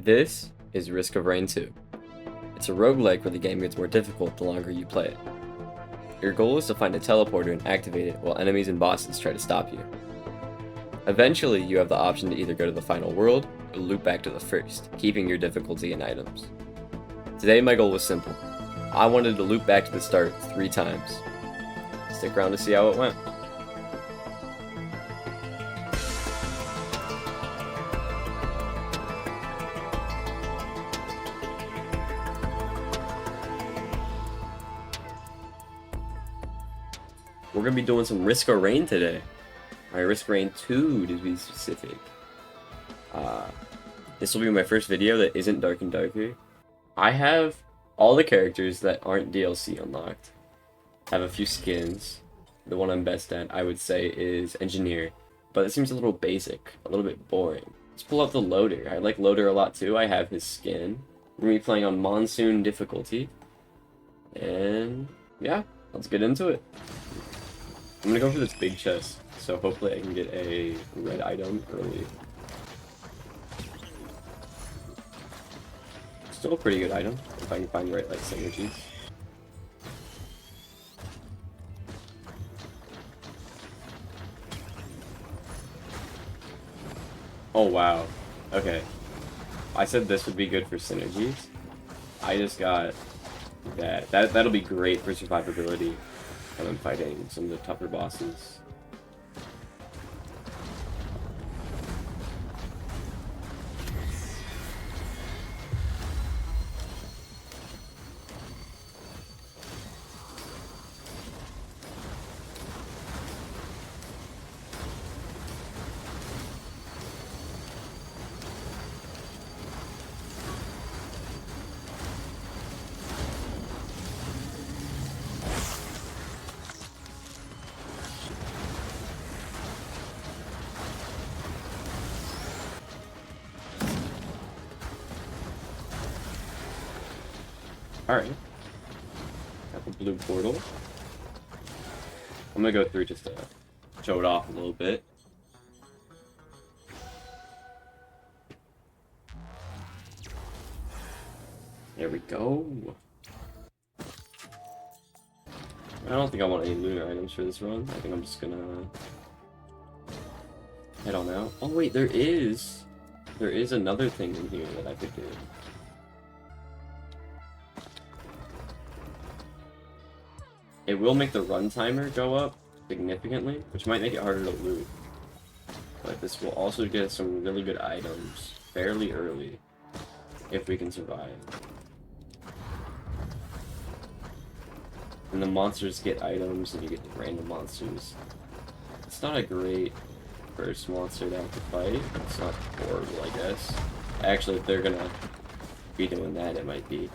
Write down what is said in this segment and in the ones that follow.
This is Risk of Rain 2. It's a roguelike where the game gets more difficult the longer you play it. Your goal is to find a teleporter and activate it while enemies and bosses try to stop you. Eventually, you have the option to either go to the final world or loop back to the first, keeping your difficulty and items. Today my goal was simple. I wanted to loop back to the start 3 times. Stick around to see how it went. We're going to be doing some Risk of Rain today. Alright, Risk of Rain 2 to be specific. This will be my first video that isn't Dark and Darker. I have all the characters that aren't DLC unlocked. I have a few skins. The one I'm best at, I would say, is Engineer. But it seems a little basic, a little bit boring. Let's pull up the Loader. I like Loader a lot too. I have his skin. We're going to be playing on Monsoon difficulty. And yeah, let's get into it. I'm gonna go for this big chest, so hopefully I can get a red item early. Still a pretty good item, if I can find the right like synergies. Oh wow, okay. I said this would be good for synergies. I just got that. That'll be great for survivability. And I'm fighting some of the tougher bosses. Alright. Got the blue portal. I'm gonna go through just to show it off a little bit. There we go. I don't think I want any lunar items for this run. I think I'm just gonna head on out. Oh wait, there is another thing in here that I could do. It will make the run timer go up significantly, which might make it harder to loot. But this will also get us some really good items fairly early, if we can survive. And the monsters get items, and you get the random monsters. It's not a great first monster to have to fight. It's not horrible, I guess. Actually, if they're gonna be doing that, it might be.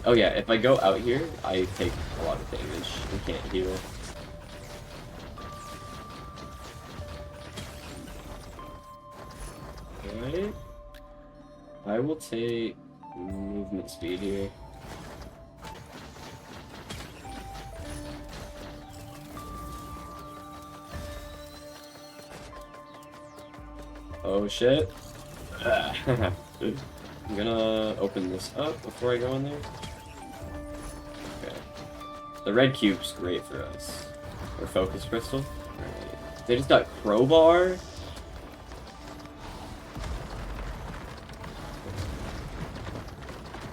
Oh yeah, if I go out here, I take a lot of damage and can't heal. Alright. I will take movement speed here. Oh shit. I'm gonna open this up before I go in there. Okay. The red cube's great for us. Or focus crystal. Right. They just got crowbar.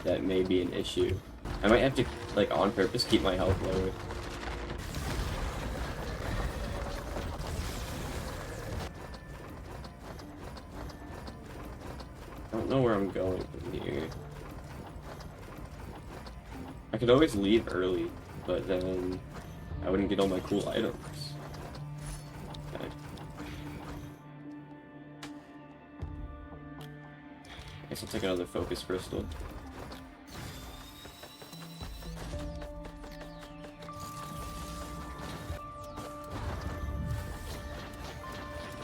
That may be an issue. I might have to, like, on purpose keep my health lower. I don't know where I'm going from here. I could always leave early, but then I wouldn't get all my cool items. Okay. I guess I'll take another focus crystal.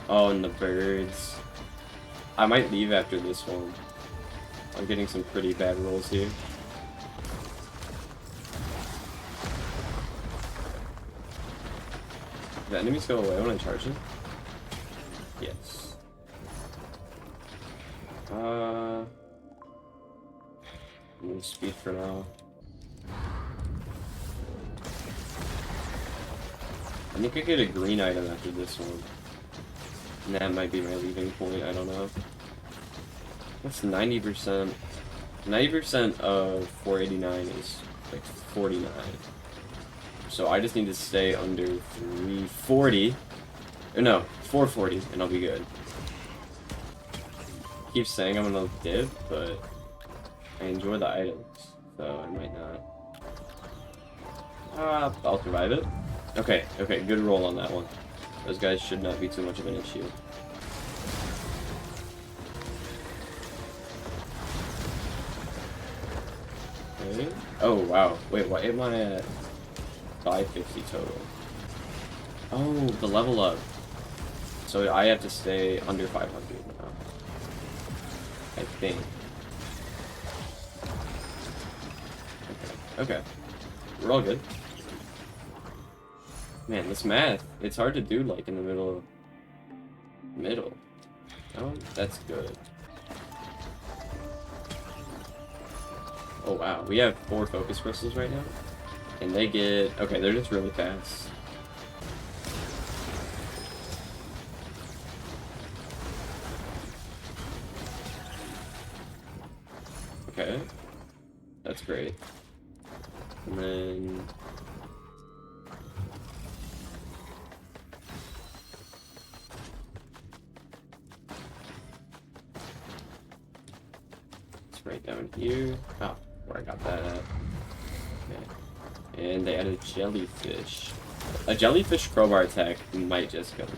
Oh, and the birds. I might leave after this one. I'm getting some pretty bad rolls here. Do the enemies go away when I charge them? Yes. Move speed for now. I think I get a green item after this one. And that might be my leaving point, I don't know. What's 90%? 90% of 489 is like 49. So I just need to stay under 340. Or no, 440, and I'll be good. Keep saying I'm gonna dip, but I enjoy the items, so I might not. I'll survive it. Okay, good roll on that one. Those guys should not be too much of an issue. Okay. Oh, wow. Wait, why am I at 550 total? Oh, the level up. So I have to stay under 500 now. I think. Okay. We're all good. Man, this math, it's hard to do like in the middle. Oh, that's good. Oh wow, we have 4 focus crystals right now. And they get, okay, they're just really fast. Okay. That's great. And then it's right down here. Oh, where I got that at. Okay. And they added jellyfish. A jellyfish crowbar attack might just kill me.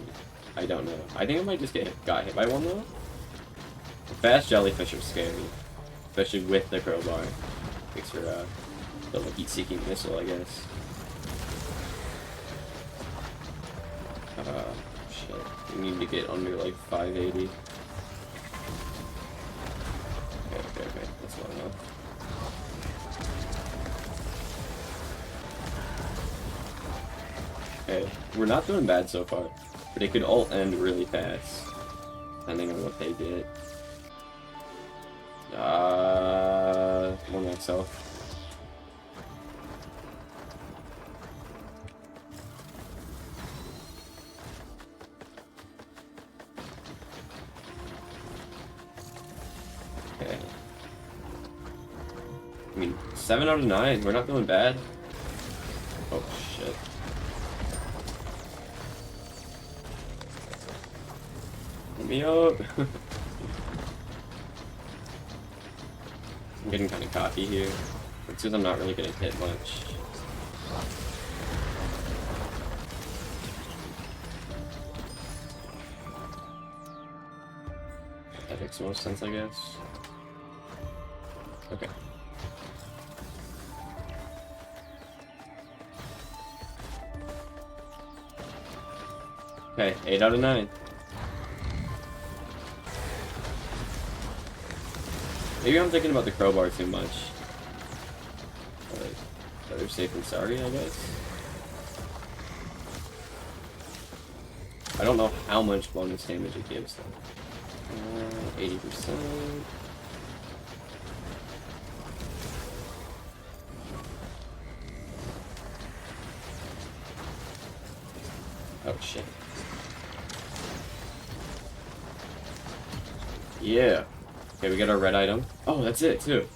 I don't know. I think I might just got hit by one though. Fast jellyfish are scary. Especially with the crowbar. Thanks for the heat-seeking missile, I guess. Shit. We need to get under like 580. Okay. That's low enough. Okay, we're not doing bad so far, but it could all end really fast, depending on what they get. 1 XL. Okay. I mean, 7 out of 9. We're not doing bad. Oh shit. Let me up. I'm getting kind of cocky here. It's because I'm not really getting hit much. That makes the most sense, I guess. Okay. Okay, 8 out of 9. Maybe I'm thinking about the crowbar too much. But better safe than sorry, I guess. I don't know how much bonus damage it gives though. 80%. Oh shit. Yeah. Okay, we got our red item. Oh, that's it too.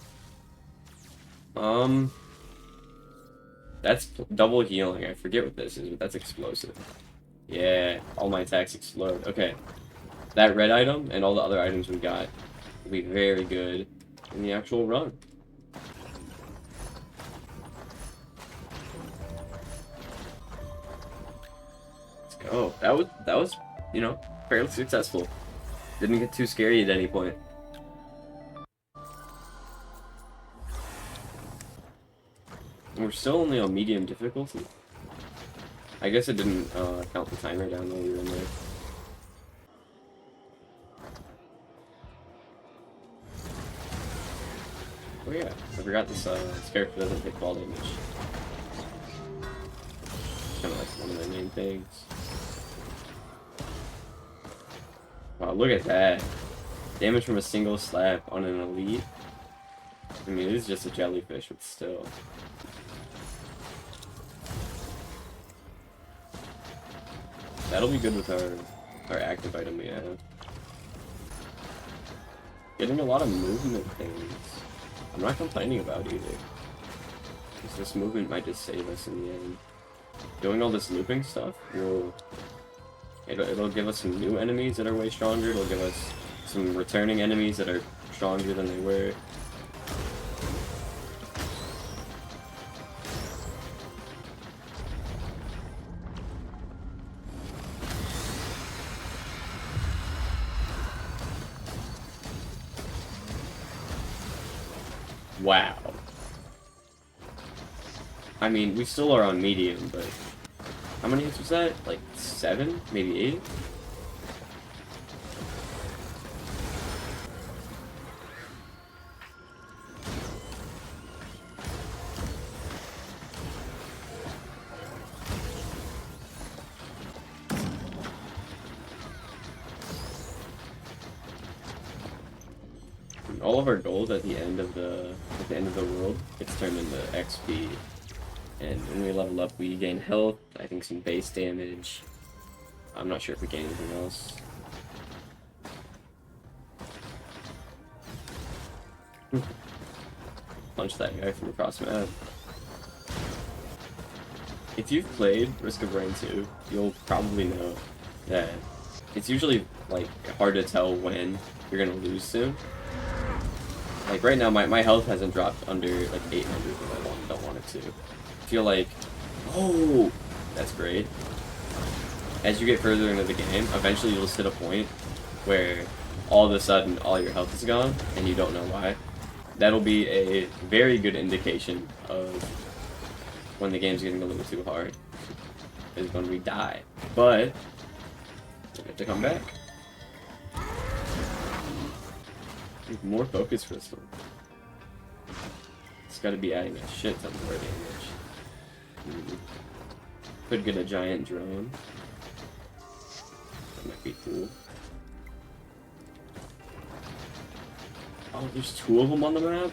That's double healing. I forget what this is, but that's explosive. Yeah, all my attacks explode. Okay. That red item and all the other items we got will be very good in the actual run. Let's go. That was, you know, fairly successful. Didn't get too scary at any point. We're still only on medium difficulty. I guess it didn't count the timer down while we were in there. Oh yeah, I forgot this character doesn't take fall damage. Kind of like one of the main things. Wow, look at that. Damage from a single slap on an elite. I mean, it is just a jellyfish, but still. That'll be good with our active item we have. Getting a lot of movement things. I'm not complaining about either. Because this movement might just save us in the end. Doing all this looping stuff will... It'll give us some new enemies that are way stronger. It'll give us some returning enemies that are stronger than they were. Wow. I mean, we still are on medium, but how many hits was that? Like 7? Maybe 8? All of our gold at the end of the world gets turned into XP, and when we level up, we gain health. I think some base damage. I'm not sure if we gain anything else. Punch that guy from across the map. If you've played Risk of Rain 2, you'll probably know that it's usually like hard to tell when you're gonna lose soon. Like right now, my health hasn't dropped under like 800 if I don't want it to. I feel like, oh, that's great. As you get further into the game, eventually you'll just hit a point where all of a sudden all your health is gone and you don't know why. That'll be a very good indication of when the game's getting a little too hard. Is when we die. But we have to come back. More focus crystal. It's got to be adding a shit ton more damage. Could get a giant drone. That might be cool. Oh, there's 2 of them on the map?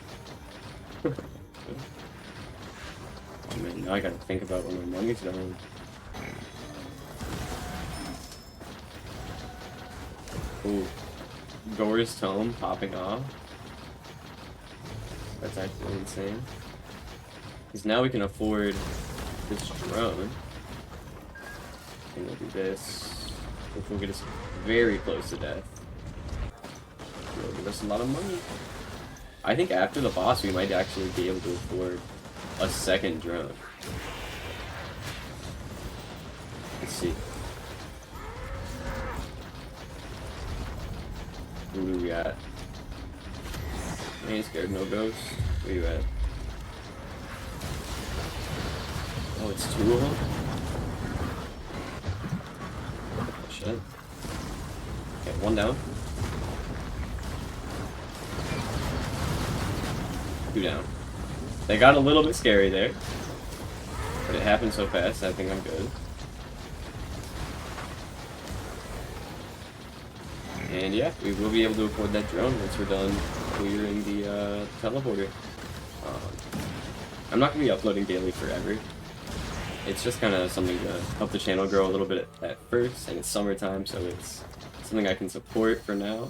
Oh man, now I gotta think about where my money's going. Ooh. Gore's Tome popping off. That's actually insane. Because now we can afford this drone. And we'll do this. Which will get us very close to death. It'll give us a lot of money. I think after the boss we might actually be able to afford a second drone. Let's see. Who do we got? I ain't scared, no ghosts. Where you at? Oh, it's 2 of them? Oh, shit. Okay, 1 down. 2 down. They got a little bit scary there. But it happened so fast, I think I'm good. And yeah, we will be able to afford that drone once we're done clearing the teleporter. I'm not going to be uploading daily forever. It's just kind of something to help the channel grow a little bit at first, and it's summertime, so it's something I can support for now.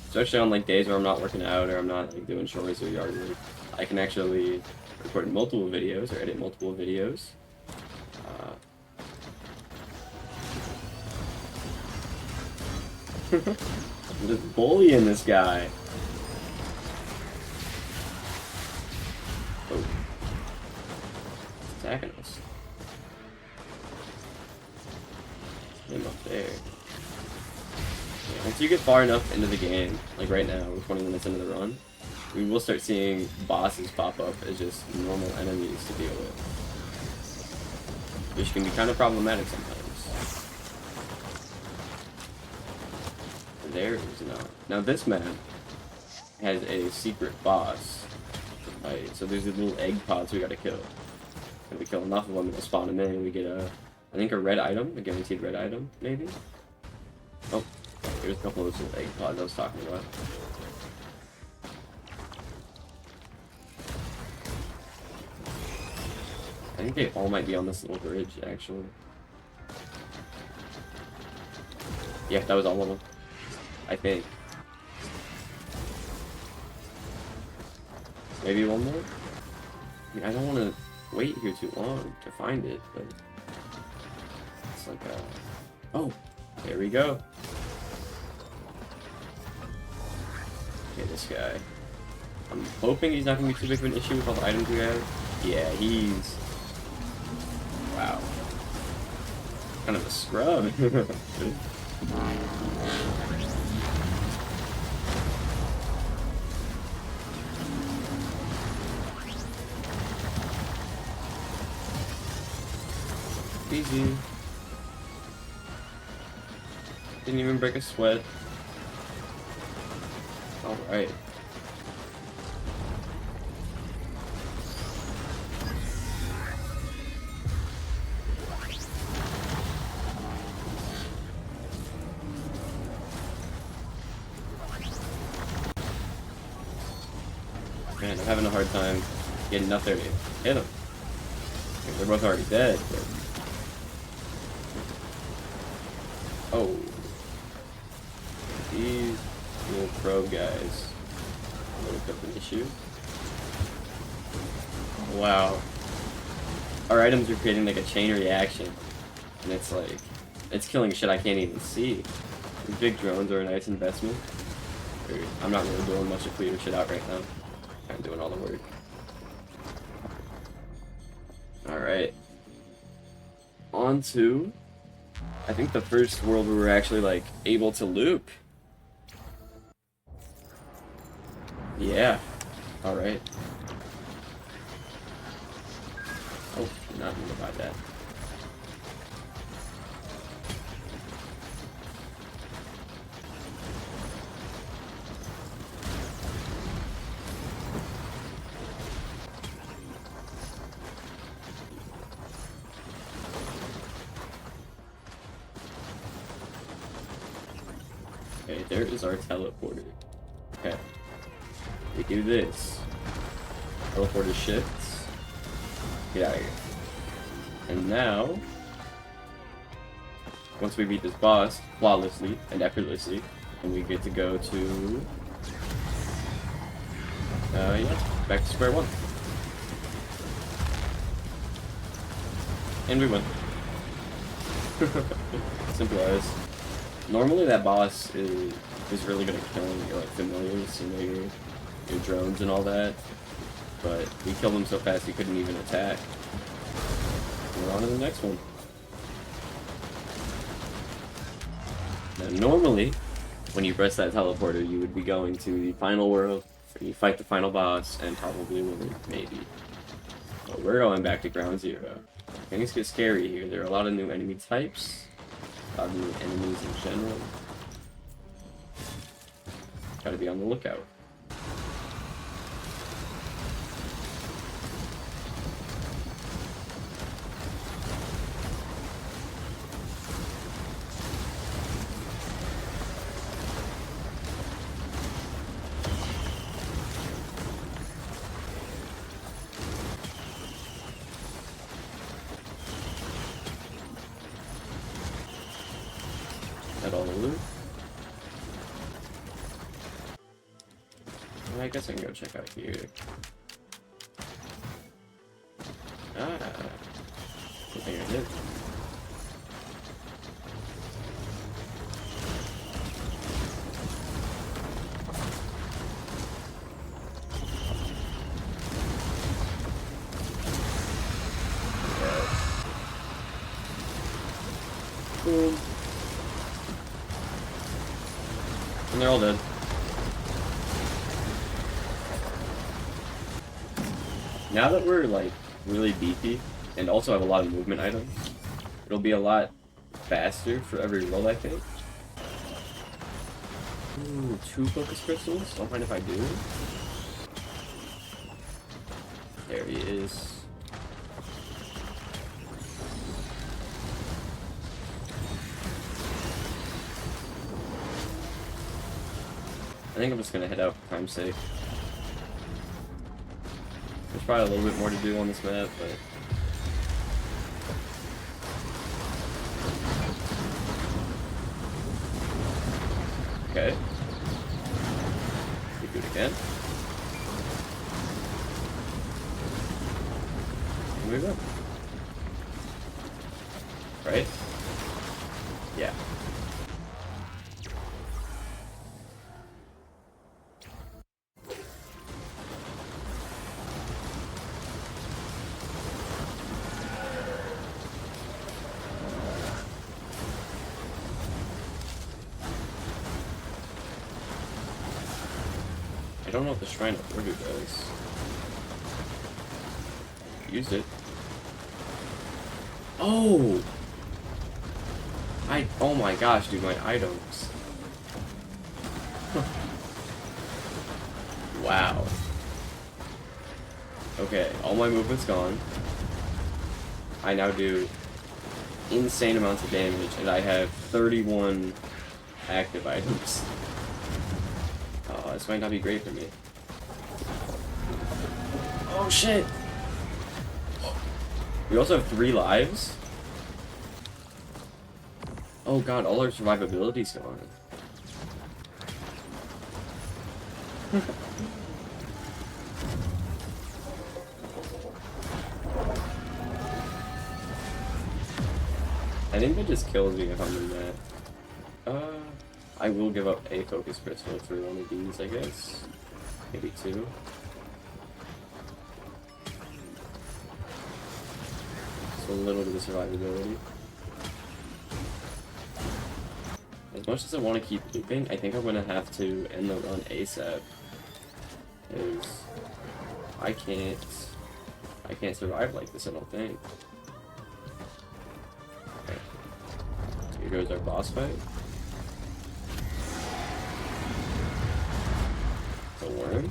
Especially on like days where I'm not working out or I'm not like doing chores or yard work, I can actually record multiple videos or edit multiple videos. I'm just bullying this guy. Oh. It's attacking us. Him up there. Yeah, once you get far enough into the game, like right now, we're 20 minutes into the run, we will start seeing bosses pop up as just normal enemies to deal with. Which can be kind of problematic sometimes. There is not. Now this map has a secret boss. Right, so there's these little egg pods we gotta kill. And we kill enough of them, it'll spawn in there, and we get I think a red item, a guaranteed red item, maybe? Oh, here's a couple of those little egg pods I was talking about. I think they all might be on this little bridge, actually. Yeah, that was all of them. I think. Maybe one more? I mean, I don't want to wait here too long to find it, but... It's like a... Oh! There we go. Okay, this guy. I'm hoping he's not going to be too big of an issue with all the items we have. Yeah, he's... Wow. Kind of a scrub. Easy. Didn't even break a sweat. Alright. Man, I'm having a hard time getting up there to hit them. They're both already dead, but... Oh. These little pro guys. A little bit of an issue. Wow. Our items are creating like a chain reaction. And it's like, it's killing shit I can't even see. These big drones are a nice investment. I'm not really doing much to clear shit out right now. I'm doing all the work. Alright. On to... I think the first world where we're actually, like, able to loop. Yeah. Alright. Oh, not gonna buy that. Okay, there is our teleporter. Okay. We do this. Teleporter shifts. Get out of here. And now, once we beat this boss flawlessly and effortlessly, and we get to go to... yeah, back to square one. And we win. Simple as. Normally that boss is really good at killing your like familiars, you know, your drones and all that. But we killed him so fast he couldn't even attack. We're on to the next one. Now normally, when you press that teleporter, you would be going to the final world, where you fight the final boss, and probably win, maybe. But we're going back to ground zero. Things get scary here. There are a lot of new enemy types. A lot of new enemies in general. Gotta be on the lookout. At all the loot. Well, I guess I can go check out here. Ah, good thing I did. Boom. And they're all dead. Now that we're like really beefy and also have a lot of movement items, it'll be a lot faster for every roll, I think. Ooh, 2 focus crystals? Don't mind if I do. There he is. I think I'm just gonna head out for time's sake. There's probably a little bit more to do on this map, but Okay. We do it again. And we go. Right? Yeah. I don't know if the Shrine of Order does. Use it. Oh! Oh my gosh, dude, my items. Wow. Okay, all my movement's gone. I now do insane amounts of damage, and I have 31 active items. Oh, this might not be great for me. Oh shit! We also have 3 lives? Oh god, all our survivability's gone. I think that just kills me if I'm in that. I will give up a focus crystal for one of these, I guess. Maybe 2. So a little bit of survivability. As much as I want to keep looping, I think I'm going to have to end the run ASAP. Because I can't survive like this, I don't think. Okay. So here goes our boss fight. It's a worm.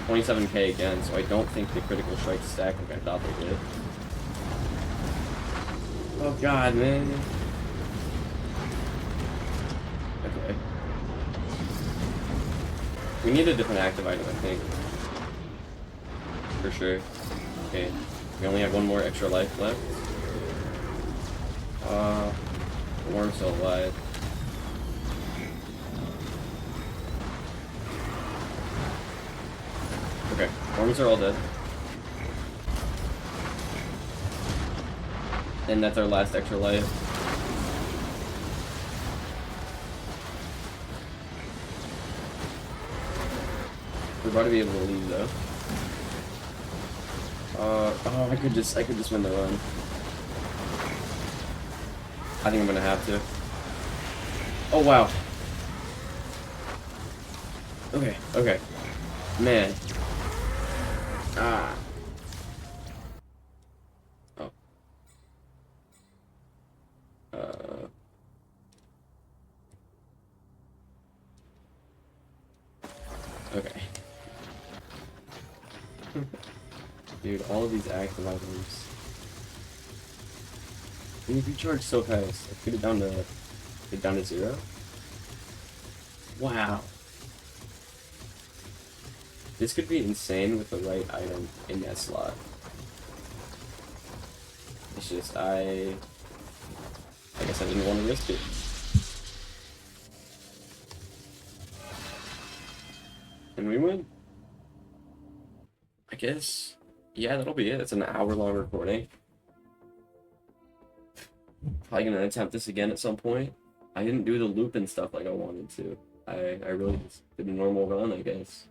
27k again, so I don't think the critical strikes stack like I thought they did. Oh god, man. Okay. We need a different active item, I think. For sure. Okay. We only have 1 more extra life left. The worm's still alive. Okay. Worms are all dead. And that's our last extra life. We're about to be able to leave though. Oh, I could just win the run. I think I'm gonna have to. Oh wow. Okay, okay. Man. Ah. Oh. Okay. Dude, all of these active items. We recharge so fast. Let's get it down to 0. Wow. This could be insane with the right item in that slot. It's just I guess I didn't want to risk it. And we win. I guess. Yeah, that'll be it. It's an hour-long recording. Probably gonna attempt this again at some point. I didn't do the loop and stuff like I wanted to. I really just did a normal run, I guess.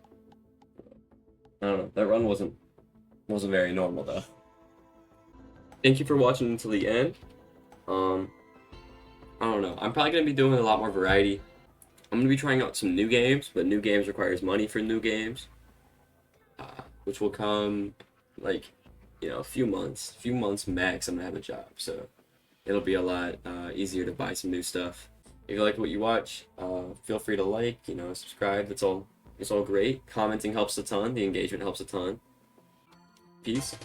I don't know. That run wasn't very normal though. Thank you for watching until the end. I don't know. I'm probably gonna be doing a lot more variety. I'm gonna be trying out some new games, but new games requires money for new games, which will come like, you know, a few months max. I'm gonna have a job, so it'll be a lot easier to buy some new stuff. If you like what you watch, feel free to like, you know, subscribe. It's all great. Commenting helps a ton. The engagement helps a ton. Peace.